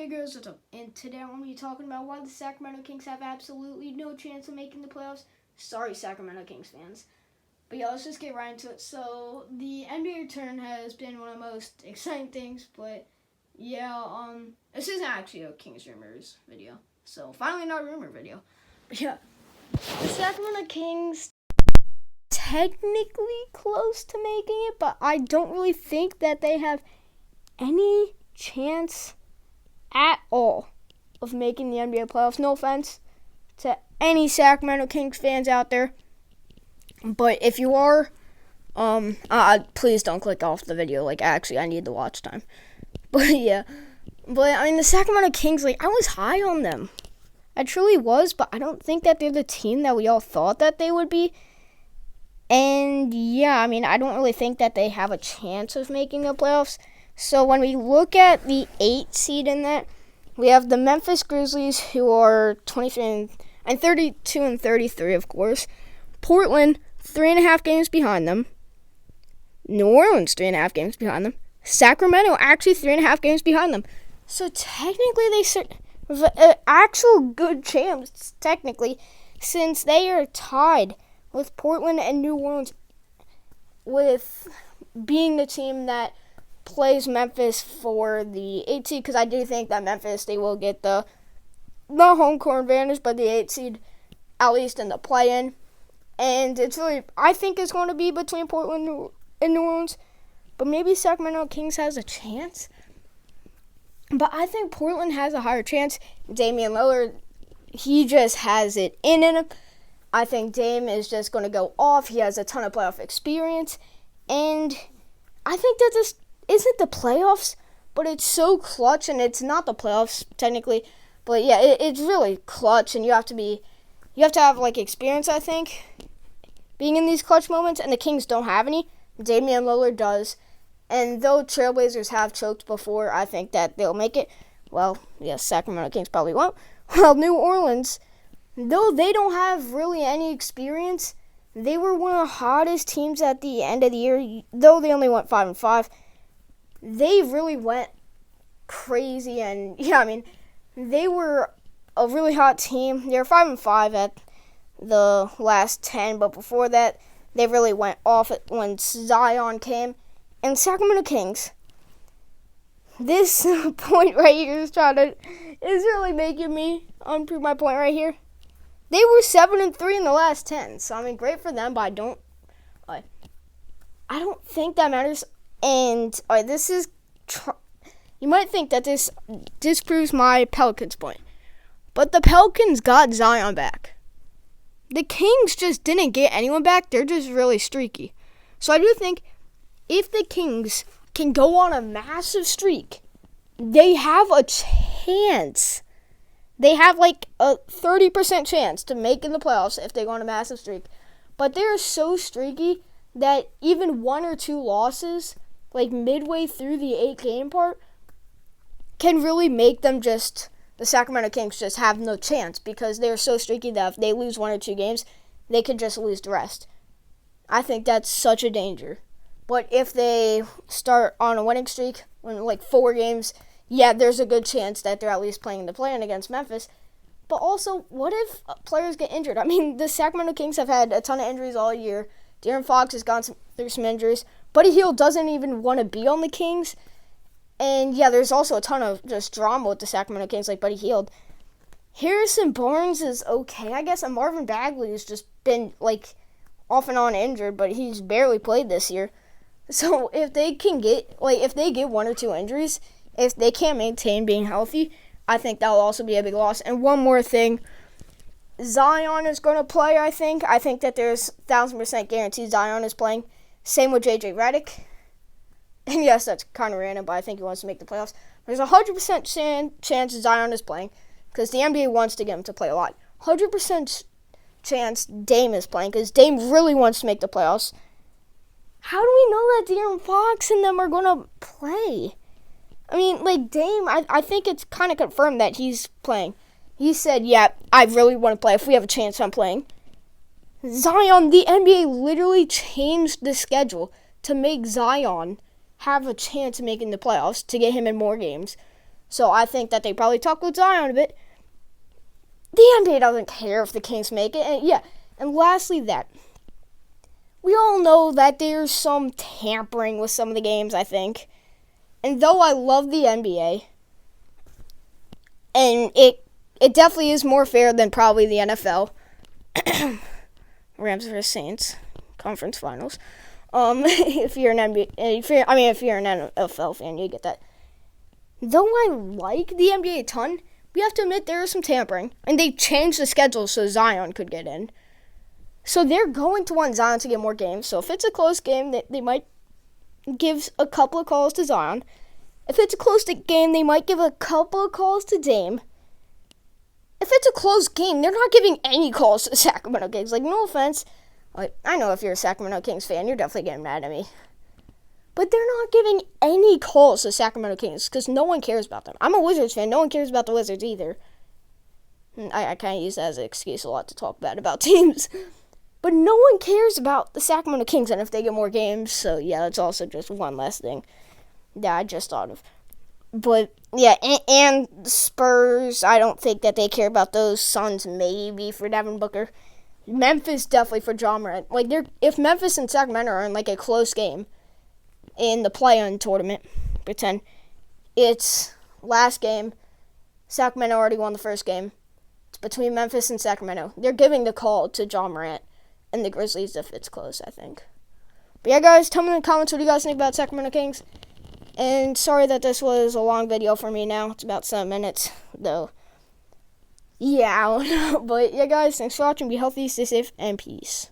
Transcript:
Hey guys, what's up? And today I'm going to be talking about why the Sacramento Kings have absolutely no chance of making the playoffs. Sorry, Sacramento Kings fans. But yeah, let's just get right into it. So, the NBA return has been one of the most exciting things, but yeah, this isn't actually a Kings Rumors video. So, finally not a rumor video. But yeah, the Sacramento Kings technically close to making it, but I don't really think that they have any chance at all of making the NBA playoffs. No offense to any Sacramento Kings fans out there, but if you are, please don't click off the video. Actually, I need the watch time. But yeah, the Sacramento Kings, I was high on them. I truly was, but I don't think that they're the team that we all thought that they would be. And yeah, I don't really think that they have a chance of making the playoffs. So when we look at the 8 seed in that, we have the Memphis Grizzlies, who are 23 and 32 and 33, of course. Portland, 3.5 games behind them. New Orleans, 3.5 games behind them. Sacramento, actually 3.5 games behind them. So technically, they have an actual good chance, technically, since they are tied with Portland and New Orleans with being the team that plays Memphis for the 8 seed, because I do think that Memphis, they will get the home court advantage, but the 8 seed, at least in the play-in. And it's really, I think it's going to be between Portland and New Orleans, but maybe Sacramento Kings has a chance. But I think Portland has a higher chance. Damian Lillard, he just has it in him. I think Dame is just going to go off. He has a ton of playoff experience, and I think that this isn't the playoffs, but it's so clutch, and it's not the playoffs technically, but yeah, it's really clutch, and you have to have experience, I think, being in these clutch moments, and the Kings don't have any. Damian Lillard does, and though Trailblazers have choked before, I think that they'll make it. Well, yes, Sacramento Kings probably won't. Well, New Orleans, though they don't have really any experience, they were one of the hottest teams at the end of the year, though they only went 5-5. They really went crazy, and they were a really hot team. They were 5-5 at the last 10, but before that, they really went off when Zion came. And Sacramento Kings, this point right here is really making me unprove my point right here. They were 7-3 in the last 10, so great for them, but I don't think that matters. And this is, you might think that this disproves my Pelicans point, but the Pelicans got Zion back. The Kings just didn't get anyone back. They're just really streaky. So I do think if the Kings can go on a massive streak, they have a chance. They have a 30% chance to make in the playoffs if they go on a massive streak. But they're so streaky that even 1 or 2 losses, midway through the 8-game part, can really make them the Sacramento Kings just have no chance, because they're so streaky that if they lose 1 or 2 games, they could just lose the rest. I think that's such a danger. But if they start on a winning streak, when 4 games, yeah, there's a good chance that they're at least playing the play-in against Memphis. But also, what if players get injured? The Sacramento Kings have had a ton of injuries all year. De'Aaron Fox has gone through some injuries. Buddy Hield doesn't even want to be on the Kings. And yeah, there's also a ton of just drama with the Sacramento Kings, like Buddy Hield. Harrison Barnes is okay, I guess, and Marvin Bagley has just been off and on injured, but he's barely played this year. So if they can get if they get 1 or 2 injuries, if they can't maintain being healthy, I think that will also be a big loss. And one more thing, Zion is going to play, I think. I think that there's 1,000% guaranteed Zion is playing. Same with J.J. Redick. And yes, that's kind of random, but I think he wants to make the playoffs. There's a 100% chance Zion is playing, because the NBA wants to get him to play a lot. 100% chance Dame is playing, because Dame really wants to make the playoffs. How do we know that De'Aaron Fox and them are going to play? Dame, I think it's kind of confirmed that he's playing. He said, yeah, I really want to play. If we have a chance, I'm playing. Zion, the NBA literally changed the schedule to make Zion have a chance of making the playoffs, to get him in more games. So I think that they probably talked with Zion a bit. The NBA doesn't care if the Kings make it. And lastly, that we all know that there's some tampering with some of the games, I think. And though I love the NBA, and it definitely is more fair than probably the NFL. Rams vs. Saints, conference finals. If you're an NBA, if you're an NFL fan, you get that. Though I like the NBA a ton, we have to admit there is some tampering, and they changed the schedule so Zion could get in. So they're going to want Zion to get more games. So if it's a close game, they might give a couple of calls to Zion. If it's a close game, they might give a couple of calls to Dame. If it's a close game, they're not giving any calls to the Sacramento Kings. Like, no offense. Like, I know if you're a Sacramento Kings fan, you're definitely getting mad at me. But they're not giving any calls to the Sacramento Kings because no one cares about them. I'm a Wizards fan. No one cares about the Wizards either. I kind of use that as an excuse a lot to talk bad about teams. But no one cares about the Sacramento Kings and if they get more games. So, yeah, that's also just one last thing that I just thought of. But, yeah, and Spurs, I don't think that they care about those. Suns, maybe for Devin Booker. Memphis, definitely for Ja Morant. Like, if Memphis and Sacramento are in, like, a close game in the play-in tournament, pretend it's last game, Sacramento already won the first game. It's between Memphis and Sacramento. They're giving the call to Ja Morant and the Grizzlies if it's close, I think. But, yeah, guys, tell me in the comments what you guys think about Sacramento Kings. And sorry that this was a long video for me now. It's about 7 minutes, though. Yeah, I don't know. But, yeah, guys, thanks for watching. Be healthy, stay safe, and peace.